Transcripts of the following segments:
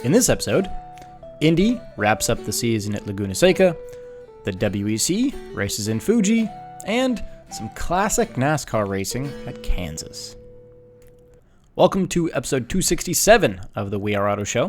In this episode, Indy wraps up the season at Laguna Seca, the WEC races in Fuji, and some classic NASCAR racing at Kansas. Welcome to episode 267 of the We Are Auto Show.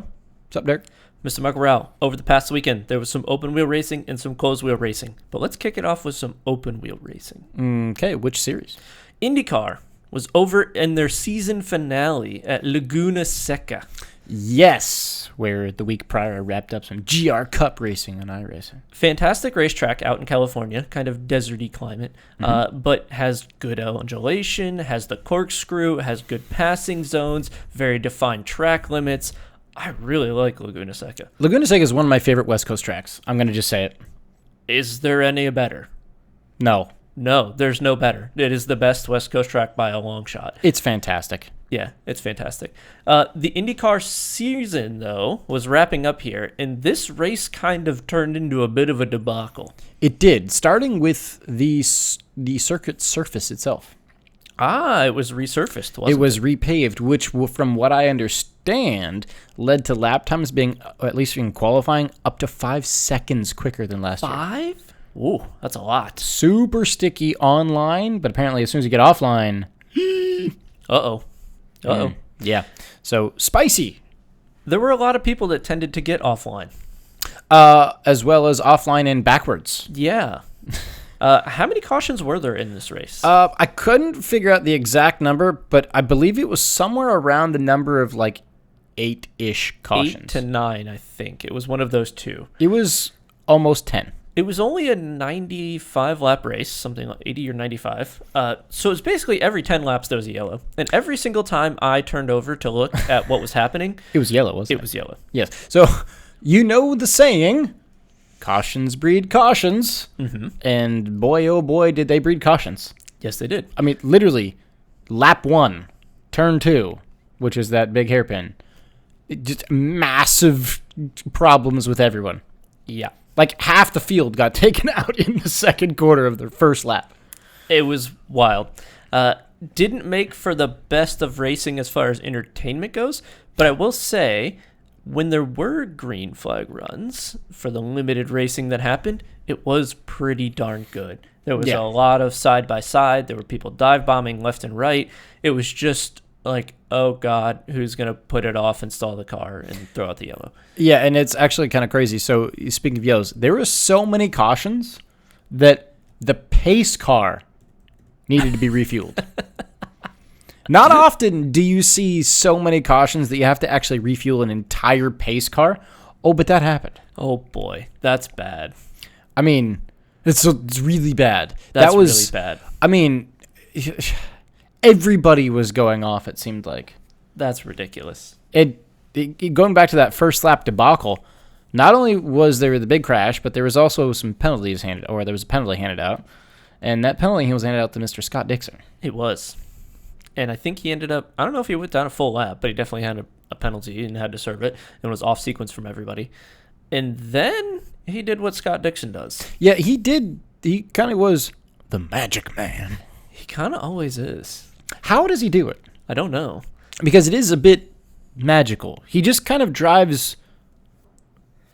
What's up, Derek? Mr. Michael Rao, over the past weekend, there was some open-wheel racing and some closed-wheel racing. But let's kick it off with some open-wheel racing. Okay, which series? Indycar was over in their season finale at Laguna Seca. Yes, where the week prior wrapped up some GR Cup racing on iRacing. Fantastic racetrack out in California, kind of deserty climate, but has good undulation, has the corkscrew, has good passing zones, very defined track limits. I really like Laguna Seca. Laguna Seca is one of my favorite West Coast tracks. I'm going to just say it. Is there any better? No. No, there's no better. It is the best West Coast track by a long shot. It's fantastic. Yeah, it's fantastic. The IndyCar season, though, was wrapping up here, and this race kind of turned into a bit of a debacle. It did, starting with the circuit surface itself. It was resurfaced, wasn't it? It was repaved, which, from what I understand, led to lap times being, at least in qualifying, up to 5 seconds quicker than last year. 5? Ooh, that's a lot. Super sticky online, but apparently as soon as you get offline... Uh-oh. Yeah. So, spicy. There were a lot of people that tended to get offline. As well as offline and backwards. Yeah. How many cautions were there in this race? I couldn't figure out the exact number, but I believe it was somewhere around the number of, 8-ish cautions. 8 to 9, I think. It was one of those two. It was almost 10. It was only a 95-lap race, something like 80 or 95. So it's basically every 10 laps there was a yellow. And every single time I turned over to look at what was happening... It was yellow, wasn't it? It was yellow. Yes. So, you know the saying, cautions breed cautions. Mm-hmm. And boy, oh boy, did they breed cautions. Yes, they did. I mean, literally, lap 1, turn 2, which is that big hairpin. Just massive problems with everyone. Yeah. Half the field got taken out in the second quarter of the first lap. It was wild. Didn't make for the best of racing as far as entertainment goes, but I will say, when there were green flag runs for the limited racing that happened, it was pretty darn good. There was a lot of side-by-side. There were people dive-bombing left and right. It was just like, oh God, who's going to put it off and stall the car and throw out the yellow? Yeah, and it's actually kind of crazy. So, speaking of yellows, there were so many cautions that the pace car needed to be refueled. Not often do you see so many cautions that you have to actually refuel an entire pace car. Oh, but that happened. Oh boy, that's bad. I mean, it's really bad. That was really bad. I mean... Everybody was going off, it seemed like. That's ridiculous. Going back to that first lap debacle, not only was there the big crash, but there was also some penalties there was a penalty handed out. And that penalty was handed out to Mr. Scott Dixon. It was. And I think he ended up, I don't know if he went down a full lap, but he definitely had a penalty and had to serve it and was off sequence from everybody. And then he did what Scott Dixon does. Yeah, he did. He kind of was the magic man. He kind of always is. How does he do it? I don't know. Because it is a bit magical. He just kind of drives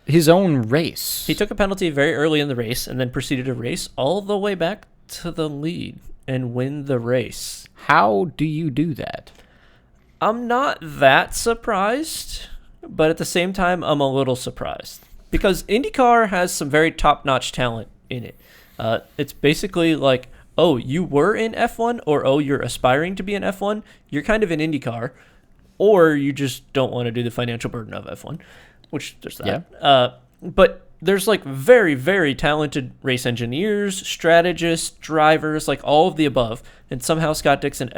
his own race. He took a penalty very early in the race and then proceeded to race all the way back to the lead and win the race. How do you do that? I'm not that surprised, but at the same time, I'm a little surprised. Because IndyCar has some very top-notch talent in it. It's basically like... oh, you were in F1, or oh, you're aspiring to be in F1, you're kind of in IndyCar, or you just don't want to do the financial burden of F1, which there's that. Yeah. But there's very, very talented race engineers, strategists, drivers, all of the above, and somehow Scott Dixon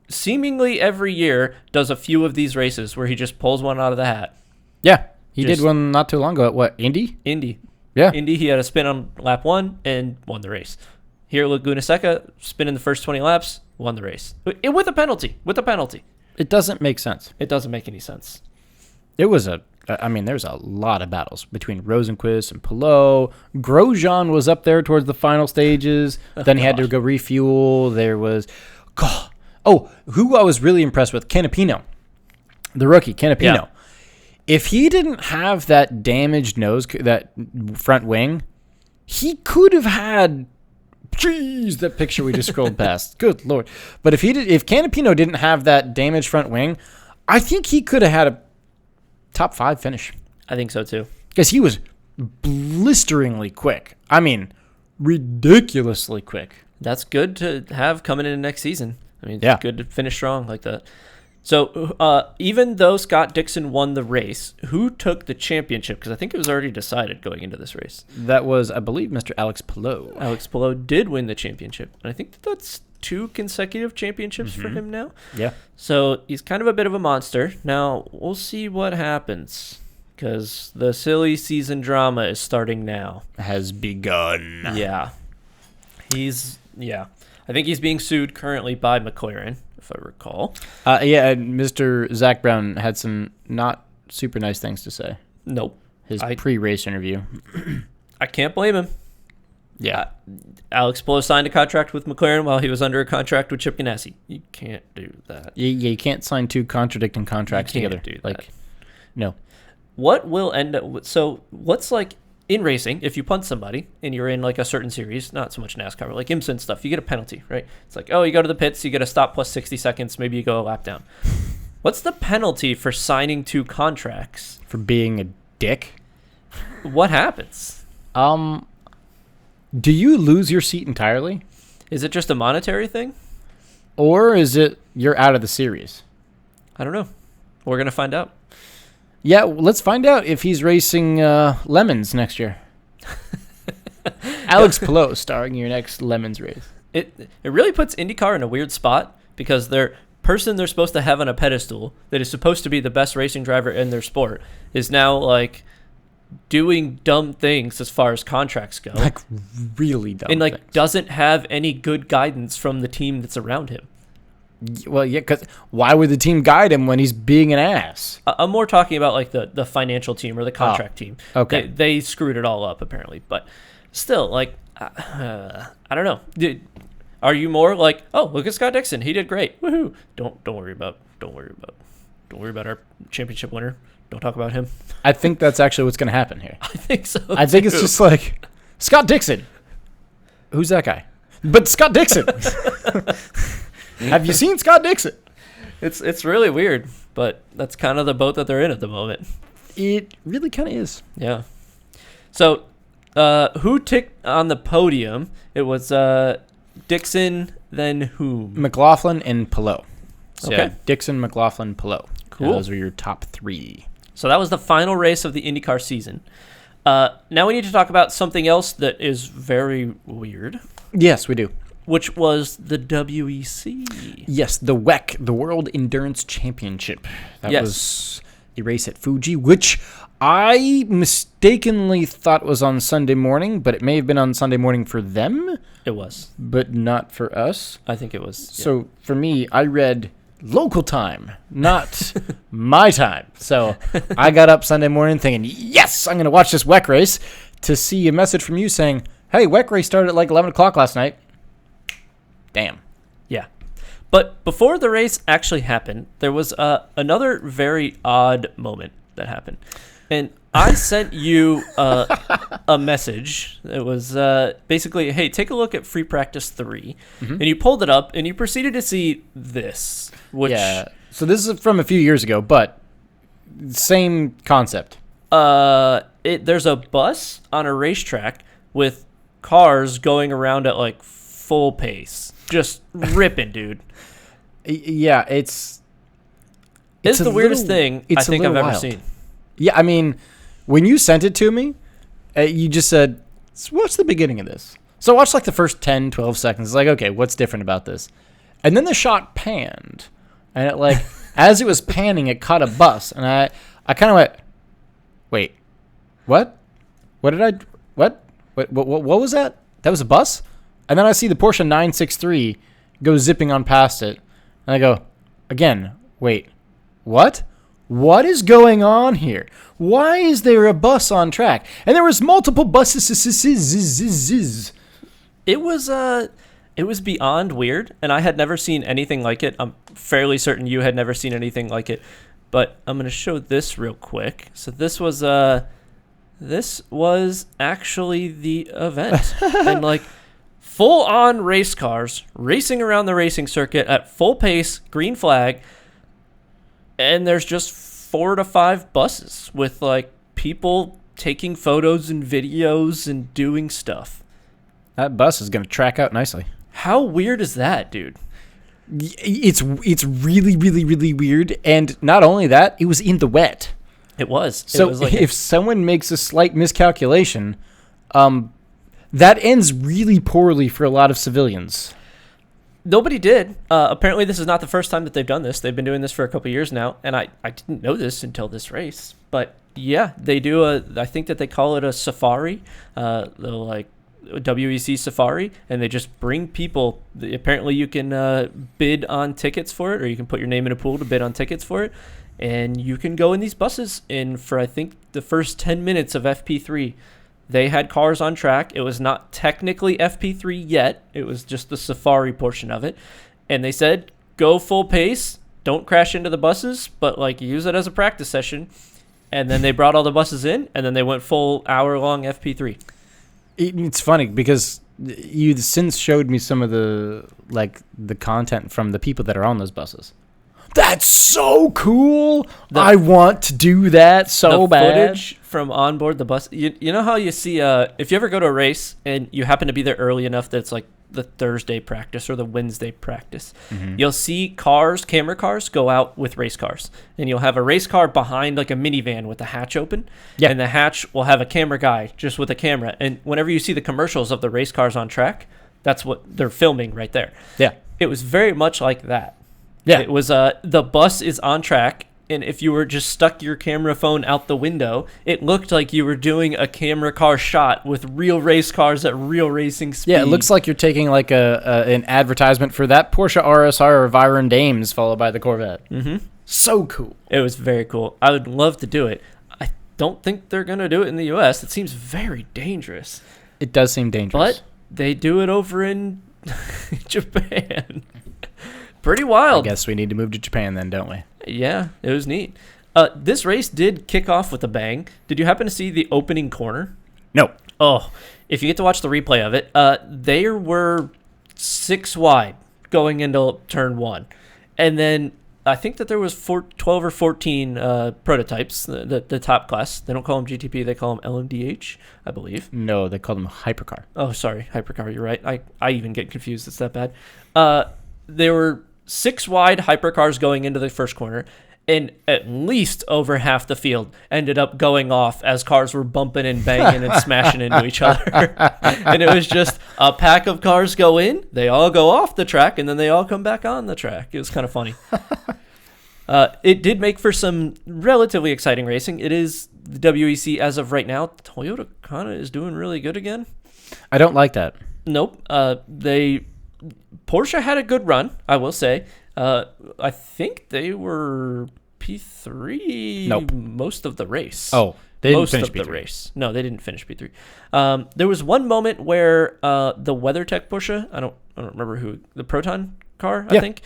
seemingly every year does a few of these races where he just pulls one out of the hat. Yeah, he did one not too long ago at what, Indy? Indy. Yeah. Indy, he had a spin on lap 1 and won the race. Here at Laguna Seca, spin in the first 20 laps, won the race. With a penalty. It doesn't make sense. It doesn't make any sense. It was there's a lot of battles between Rosenquist and Pillow. Grosjean was up there towards the final stages. Then he had to go refuel. There was... who I was really impressed with, Canapino. The rookie, Canapino. If he didn't have that damaged nose, that front wing, he could have had. Jeez, that picture we just scrolled past. Good Lord! But if Canapino didn't have that damaged front wing, I think he could have had a top 5 finish. I think so too. Because he was blisteringly quick. I mean, ridiculously quick. That's good to have coming into next season. I mean, Yeah. it's good to finish strong like that. So even though Scott Dixon won the race, who took the championship? Because I think it was already decided going into this race. That was, I believe, Mr. Alex Palou. Alex Palou did win the championship. And I think that's 2 consecutive championships for him now. Yeah. So he's kind of a bit of a monster. Now, we'll see what happens. Because the silly season drama is starting now. Has begun. Yeah. I think he's being sued currently by McLaren, if I recall. Yeah, and Mr. Zach Brown had some not super nice things to say. Nope. His pre-race interview. I can't blame him. Yeah. Alex Palou signed a contract with McLaren while he was under a contract with Chip Ganassi. You can't do that. You can't sign 2 contradicting contracts You can't together. do that. No. What will end up... So, what's like... In racing, if you punt somebody and you're in like a certain series, not so much NASCAR, but like IMSA and stuff, you get a penalty, right? It's like, oh, you go to the pits, you get a stop plus 60 seconds, maybe you go a lap down. What's the penalty for signing 2 contracts? For being a dick? What happens? Do you lose your seat entirely? Is it just a monetary thing? Or is it you're out of the series? I don't know. We're going to find out. Yeah, let's find out if he's racing Lemons next year. Alex Palou starring your next Lemons race. It really puts IndyCar in a weird spot because their person they're supposed to have on a pedestal that is supposed to be the best racing driver in their sport is now like doing dumb things as far as contracts go. Like really dumb and like things. doesn't have any good guidance from the team that's around him. Well, yeah, because why would the team guide him when he's being an ass? I'm more talking about like the financial team or the contract team. Okay. They screwed it all up apparently, but still, like, I don't know. Are you more like, oh, look at Scott Dixon, he did great, woohoo? Don't worry about our championship winner. Don't talk about him. I think that's actually what's going to happen here. I think so. I think it's just like Scott Dixon. Who's that guy? But Scott Dixon. Have you seen Scott Dixon? It's really weird, but that's kind of the boat that they're in at the moment. It really kind of is. Yeah. So, who ticked on the podium? It was Dixon, then who? McLaughlin and Palou. So, Okay. yeah, Dixon, McLaughlin, Palou. Cool. Those were your top 3. So that was the final race of the IndyCar season. Now we need to talk about something else that is very weird, Yes, we do. which was the WEC. Yes, the WEC, the World Endurance Championship. That Yes. was a race at Fuji, which I mistakenly thought was on Sunday morning, but it may have been on Sunday morning for them, It was. but not for us. I think it was. Yeah. So for me, I read local time, not my time. So I got up Sunday morning thinking, yes, I'm going to watch this WEC race, to see a message from you saying, hey, WEC race started at like 11 o'clock last night. Damn. Yeah. But before the race actually happened, there was another very odd moment that happened. And I sent you a message. It was basically, hey, take a look at Free Practice 3. Mm-hmm. And you pulled it up, and you proceeded to see this. Which, yeah. So this is from a few years ago, but same concept. There's a bus on a racetrack with cars going around at like full pace. Just ripping, dude. Yeah, it's the weirdest thing I think I've ever seen. Yeah, I mean, when you sent it to me, you just said, what's the beginning of this? So I watched like the first 10, 12 seconds. It's like, okay, what's different about this? And then the shot panned. And it like, as it was panning, it caught a bus. And I kind of went, wait, what? What was that? That was a bus? And then I see the Porsche 963 go zipping on past it. And I go, again, wait, what? What is going on here? Why is there a bus on track? And there was multiple buses. It was beyond weird, and I had never seen anything like it. I'm fairly certain you had never seen anything like it. but I'm going to show this real quick. So this was actually the event. And like full on race cars racing around the racing circuit at full pace, green flag. And there's just 4 to 5 buses with like people taking photos and videos and doing stuff. That bus is going to track out nicely. How weird is that, dude? It's really, really, really weird. And not only that, it was in the wet. It was. So it was like if someone makes a slight miscalculation, that ends really poorly for a lot of civilians. Nobody did. Apparently, this is not the first time that they've done this. They've been doing this for a couple years now, and I didn't know this until this race. But yeah, they do I think that they call it a safari, like WEC safari, and they just bring people. Apparently, you can bid on tickets for it, or you can put your name in a pool to bid on tickets for it, and you can go in these buses. And for I think the first 10 minutes of FP3. They had cars on track. It was not technically FP3 yet. It was just the safari portion of it. And they said, go full pace. Don't crash into the buses, but like use it as a practice session. And then they brought all the buses in, and then they went full hour-long FP3. It's funny because you since showed me some of the content from the people that are on those buses. That's so cool. I want to do that so bad. Footage from onboard the bus. You know how you see if you ever go to a race and you happen to be there early enough that it's like the Thursday practice or the Wednesday practice, you'll see camera cars go out with race cars, and you'll have a race car behind like a minivan with the hatch open, and the hatch will have a camera guy just with a camera. And whenever you see the commercials of the race cars on track, that's what they're filming right there. Yeah, it was very much like that. Yeah, it was the bus is on track, and if you were just stuck your camera phone out the window, it looked like you were doing a camera car shot with real race cars at real racing speed. Yeah, it looks like you're taking like an advertisement for that Porsche RSR or Vyron Dames followed by the Corvette. Mm-hmm. So cool. It was very cool. I would love to do it. I don't think they're going to do it in the U.S. It seems very dangerous. It does seem dangerous. But they do it over in Japan. Pretty wild. I guess we need to move to Japan then, don't we? Yeah, it was neat. This race did kick off with a bang. Did you happen to see the opening corner? No. Oh, if you get to watch the replay of it, they were 6 wide going into turn 1. And then I think that there was 12 or 14 prototypes, the top class. They don't call them GTP, they call them LMDH, I believe. No, they call them Hypercar. Oh, sorry, Hypercar, you're right. I even get confused. It's that bad. There were 6 wide hypercars going into the first corner, and at least over half the field ended up going off as cars were bumping and banging and smashing into each other. And it was just a pack of cars go in, they all go off the track, and then they all come back on the track. It was kind of funny. It did make for some relatively exciting racing. It is the WEC as of right now. Toyota kind of is doing really good again. I don't like that. Nope. Porsche had a good run, I will say. I think they were P3 most of the race. Oh, they didn't finish P3. The race. No, they didn't finish P3. There was one moment where the WeatherTech Porsche, I don't remember who, the Proton car, I think,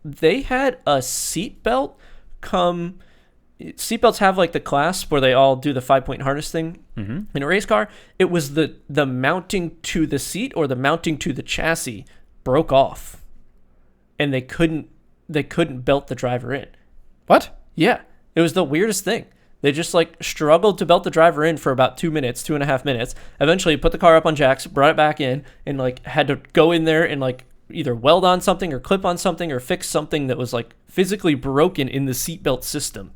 they had a seatbelt come. Seatbelts have like the clasp where they all do the 5-point harness thing in a race car. It was the mounting to the seat or the mounting to the chassis broke off, and they couldn't belt the driver in. What? Yeah, it was the weirdest thing. They just like struggled to belt the driver in for about 2.5 minutes. Eventually put the car up on jacks, brought it back in, and like had to go in there and like either weld on something or clip on something or fix something that was like physically broken in the seatbelt system.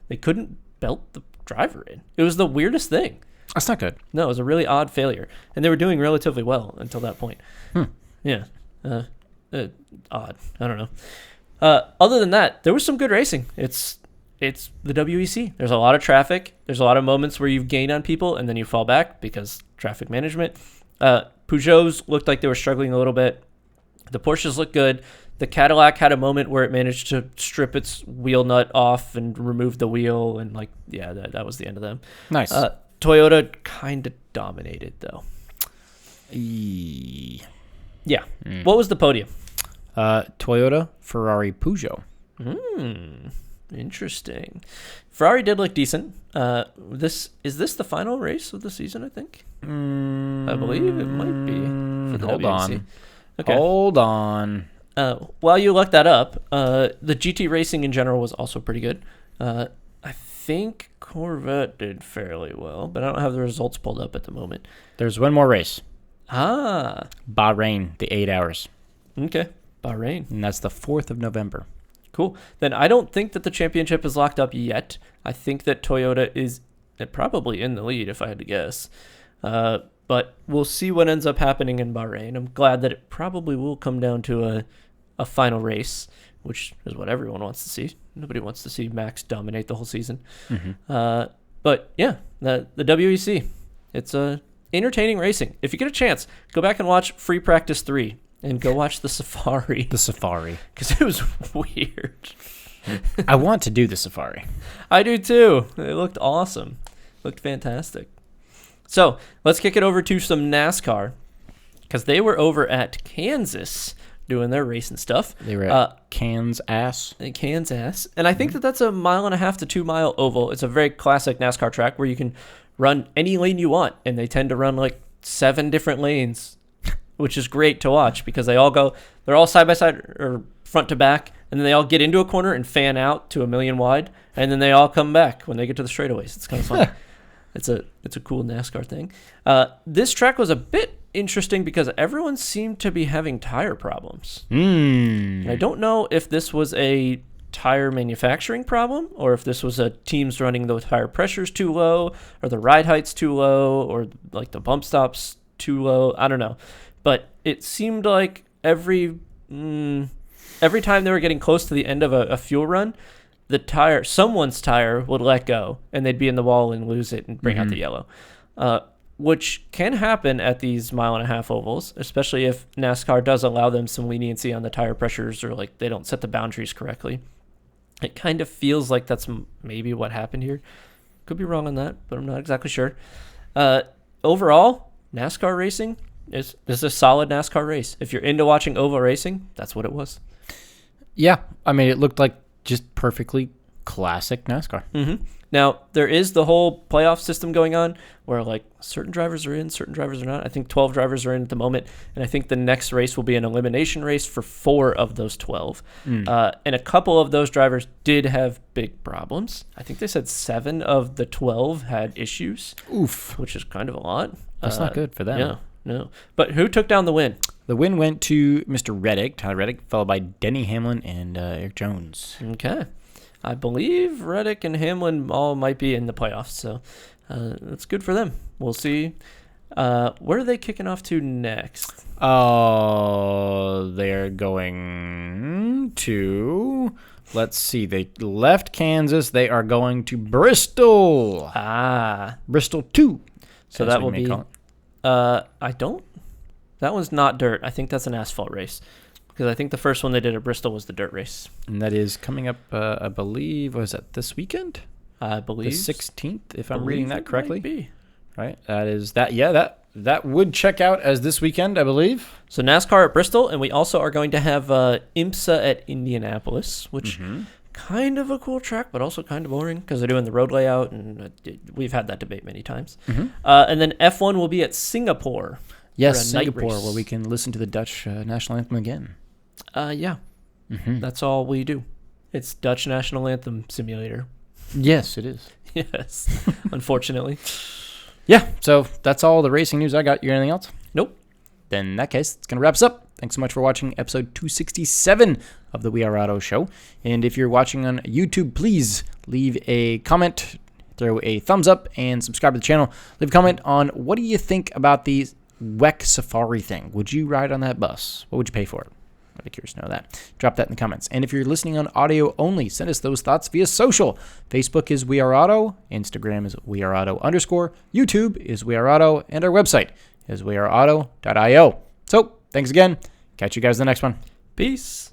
They couldn't belt the driver in. It was the weirdest thing. That's not good. No, it was a really odd failure. And they were doing relatively well until that point. Yeah. Odd. I don't know. Other than that, there was some good racing. It's the WEC. There's a lot of traffic. There's a lot of moments where you've gained on people and then you fall back because traffic management. Peugeots looked like they were struggling a little bit. The Porsches looked good. The Cadillac had a moment where it managed to strip its wheel nut off and remove the wheel, and like, yeah, that was the end of them. Nice. Toyota kind of dominated, though. Yeah. What was the podium? Toyota, Ferrari, Peugeot. Interesting. Ferrari did look decent. Is this the final race of the season, I think? I believe it might be for the Hold WEC. on. Okay. Hold on. While you look that up, the GT racing in general was also pretty good. I think Corvette did fairly well, but I don't have the results pulled up at the moment. There's one more race. Bahrain, the 8 hours. Okay, Bahrain. And that's the 4th of November. Cool. Then I don't think that the championship is locked up yet. I think that Toyota is probably in the lead, if I had to guess. But we'll see what ends up happening in Bahrain. I'm glad that it probably will come down to a final race, which is what everyone wants to see. Nobody wants to see Max dominate the whole season. Mm-hmm. But yeah, the WEC, it's entertaining racing. If you get a chance, go back and watch Free Practice 3 and go watch the Safari. The Safari. Because it was weird. I want to do the Safari. I do too. It looked awesome. Looked fantastic. So let's kick it over to some NASCAR, because they were over at Kansas doing their racing stuff. They were at Kansas. Kansas. And I think that's a 1.5 to 2 mile oval. It's a very classic NASCAR track where you can run any lane you want. And they tend to run like 7 different lanes, which is great to watch because they're all side by side or front to back. And then they all get into a corner and fan out to 1,000,000 wide. And then they all come back when they get to the straightaways. It's kind of fun. It's a cool NASCAR thing. This track was a bit interesting because everyone seemed to be having tire problems. And I don't know if this was a tire manufacturing problem or if this was a teams running the tire pressures too low or the ride heights too low or like the bump stops too low. I don't know. But it seemed like every time they were getting close to the end of a fuel run, someone's tire would let go and they'd be in the wall and lose it and bring out the yellow, which can happen at these 1.5 ovals, especially if NASCAR does allow them some leniency on the tire pressures or like they don't set the boundaries correctly. It kind of feels like that's maybe what happened here. Could be wrong on that, but I'm not exactly sure. Overall, NASCAR racing is a solid NASCAR race. If you're into watching oval racing, that's what it was. Yeah, I mean, it looked like just perfectly classic NASCAR. Mm-hmm. Now, there is the whole playoff system going on where, like, certain drivers are in, certain drivers are not. I think 12 drivers are in at the moment, and I think the next race will be an elimination race for 4 of those 12. And a couple of those drivers did have big problems. I think they said 7 of the 12 had issues. Oof. Which is kind of a lot. That's not good for them. Yeah, no. But who took down the win? The win went to Mr. Tyler Reddick, followed by Denny Hamlin and Eric Jones. Okay. I believe Reddick and Hamlin all might be in the playoffs, so that's good for them. We'll see. Where are they kicking off to next? Oh, they're going to... Let's see. They left Kansas. They are going to Bristol. Bristol 2. So that will be... That one's not dirt. I think that's an asphalt race. Because I think the first one they did at Bristol was the dirt race. And that is coming up, I believe, was that this weekend? I believe. The 16th, if I'm reading that correctly. Might be. Right? That is that. Yeah, that would check out as this weekend, I believe. So NASCAR at Bristol, and we also are going to have IMSA at Indianapolis, which kind of a cool track, but also kind of boring because they're doing the road layout, and we've had that debate many times. And then F1 will be at Singapore. Yes, Singapore, where we can listen to the Dutch national anthem again. Yeah. That's all we do. It's Dutch national anthem simulator. Yes, it is. Yes, unfortunately. Yeah, so that's all the racing news I got. You got anything else? Nope. Then in that case, it's going to wrap us up. Thanks so much for watching episode 267 of the We Are Auto Show. And if you're watching on YouTube, please leave a comment, throw a thumbs up, and subscribe to the channel. Leave a comment on what do you think about the WEC Safari thing. Would you ride on that bus? What would you pay for it? I'd be curious to know that. Drop that in the comments. And if you're listening on audio only, send us those thoughts via social. Facebook is We Are Auto. Instagram is We Are Auto _. YouTube is We Are Auto. And our website is weareauto.io. So, thanks again. Catch you guys in the next one. Peace.